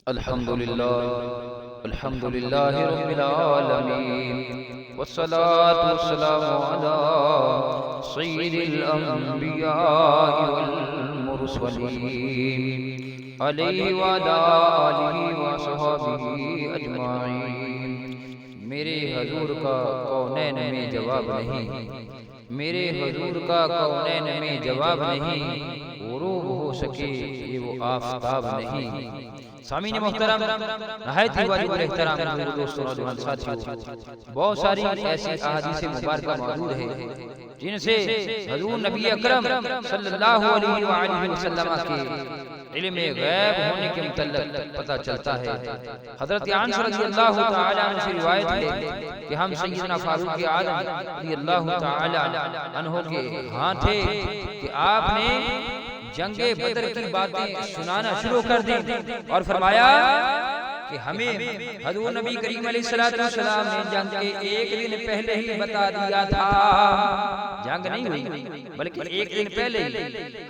الحمد لله رب العالمين والصلاة والسلام على سيد الأنبياء والمرسلين عليه وعلى آله وصحبه أجمعين۔ میرے حضور کا کونین میں جواب نہیں، میرے حضور کا کونین میں جواب نہیں، غروب ہو سکے یہ وہ آفتاب نہیں۔ سامعین محترم، نہایت ہی واجب الاحترام میرے دوستوں نوجوان ساتھیوں، بہت ساری ایسی احادیث مبارکہ موجود ہیں جن سے حضور نبی اکرم صلی اللہ علیہ وآلہ وسلم کے علم غیب ہونے کے متعلق پتہ چلتا ہے۔ حضرت انس رضی اللہ تعالی عنہ سے روایت ہے کہ ہم سیدنا فاروق اعظم رضی اللہ تعالی عنہ کے ہاں تھے کہ آپ نے جنگ بدر کی باتیں سنانا شروع کر دی اور فرمایا کہ ہمیں حضور نبی کریم علیہ السلام نے جنگ کے ایک دن پہلے ہی بتا دیا تھا، جنگ نہیں ہوئی بلکہ ایک دن پہلے ہی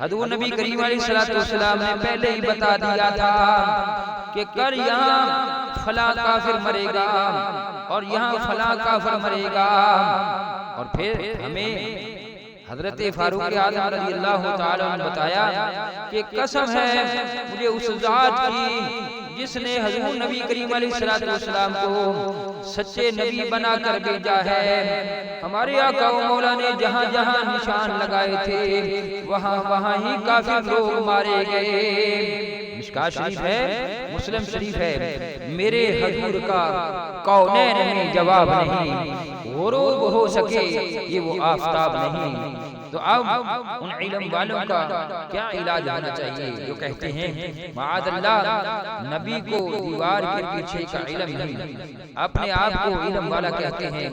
حضور نبی کریم علیہ السلام نے پہلے ہی بتا دیا تھا کہ کل یہاں فلاں کافر مرے گا اور یہاں فلاں کافر مرے گا۔ اور پھر ہمیں حضرت فاروق اعظم رضی اللہ تعالی عنہ نے بتایا کہ قسم ہے مجھے اس ذات کی جس نے حضور نبی کریم علیہ السلام کو سچے نبی بنا کر بھیجا ہے، ہمارے آقا و مولا نے جہاں جہاں نشان لگائے تھے وہاں وہاں ہی کافر لوگ مارے گئے۔ مشکاۃ شریف ہے، مسلم شریف ہے، میرے حضور کا کونین میں جواب نہیں، غروب ہو سکے یہ وہ آفتاب نہیں۔ تو اب ان علم والوں کا کیا علاج ہونا چاہیے جو کہتے ہیں معاذ اللہ نبی کو دیوار کے پیچھے کا علم نہیں، اپنے آپ کو علم والا کہتے ہیں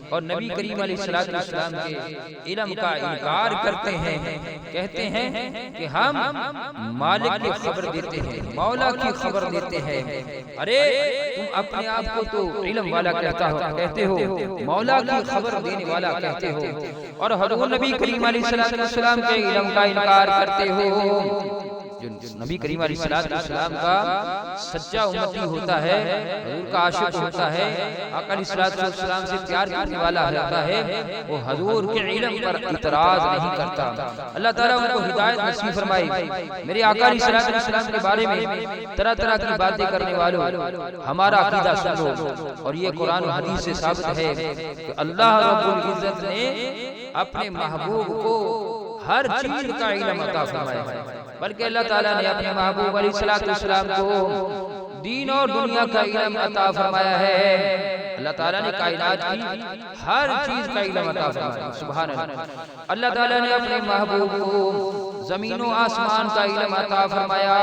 اور نبی کریم علیہ السلام کے علم کا انکار کرتے ہیں، کہتے ہیں کہ ہم مالک کی خبر دیتے ہیں، مولا کی خبر دیتے ہیں۔ ارے تم اپنے آپ کو تو علم والا کہتے ہو، مولا کی خبر دینے والا کہتے ہو، اور حضور نبی کریم علیہ السلام کے علم کا انکار کرتے ہو۔ جو نبی کریم علیہ السلام کا سچا امتی ہوتا ہے، حضور کا عاشق ہوتا ہے، آقا علیہ السلام سے پیار کرنے والا ہوتا ہے، وہ حضور کے علم پر اعتراض نہیں کرتا۔ اللہ تعالیٰ ان کو ہدایت نصیب فرمائے۔ میرے آقا علیہ السلام کے بارے میں طرح طرح کی باتیں کرنے والوں ہمارا عقیدہ سنو، اور یہ قرآن و حدیث سے ثابت ہے کہ اللہ رب العزت نے اپنے محبوب کو ہر چیز کا علم عطا فرمایا ہے، بلکہ اللہ تعالیٰ نے اپنے محبوب علیہ السلام کو دین اور دنیا کا علم عطا فرمایا ہے۔ اللہ تعالیٰ نے کائنات کی ہر چیز کا علم عطا فرمایا، سبحان اللہ۔ اللہ تعالیٰ نے اپنے محبوب کو زمین و آسمان کا علم عطا فرمایا۔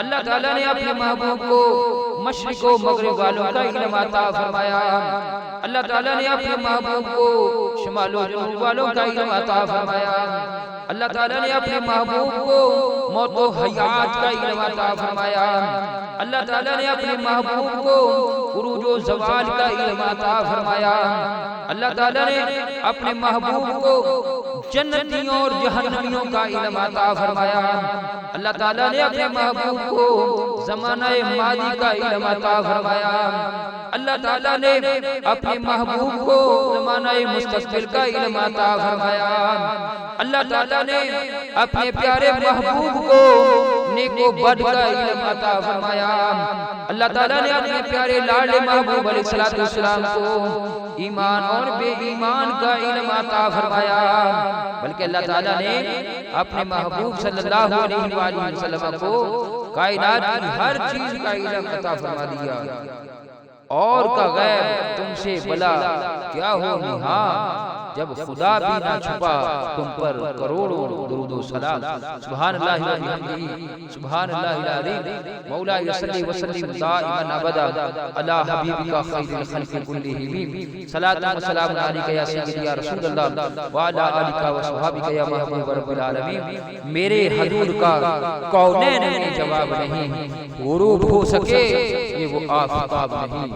اللہ تعالیٰ نے اپنے محبوب کو مشرق و مغرب والوں کا علم عطا فرمایا۔ اللہ تعالیٰ نے اپنے محبوب کو شمال و جنوب والوں کا علم عطا فرمایا۔ اللہ تعالیٰ نے اپنے محبوب کو موت و حیات کا علم عطا فرمایا۔ اللہ تعالیٰ نے اپنے محبوب کو عروج و زوال کا علم عطا فرمایا۔ اللہ تعالیٰ نے اپنے محبوب کو جنتیوں اور جہنمیوں کا علم عطا فرمایا۔ اللہ تعالیٰ نے اپنے محبوب کو زمانہ ماضی کا علم عطا فرمایا۔ اللہ تعالیٰ نے اپنے محبوب کو زمانہ مستقبل کا علم عطا فرمایا۔ اللہ تعالیٰ نے اپنے پیارے محبوب کو نیک و بد کا علم عطا فرمایا۔ اللہ تعالیٰ نے اپنے پیارے لاڈلے محبوب علیہ السلام کو ایمان اور بے ایمان کا علم عطا فرمایا، بلکہ اللہ تعالیٰ نے اپنے محبوب صلی اللہ علیہ وآلہ وسلم کو کائنات کی ہر چیز کا علم عطا فرما دیا۔ اور کا غیب تم سے بلا کیا ہو نہاں، جب خدا بھی نہ چھپا تم پر کروڑوں درود و سلام۔ سبحان اللہ وبحمدہ، سبحان اللہ العظیم۔ مولا صلی وسلم دائما ابدا علی حبیبک خیر الخلق کلہم، صلاۃ و سلام علیک یا سیدی یا رسول اللہ وعلی آلک و صحابک یا محبوب رب العالمین۔ میرے حضور کا کونین میں جواب نہیں، غروب ہو سکے یہ وہ آفتاب نہیں۔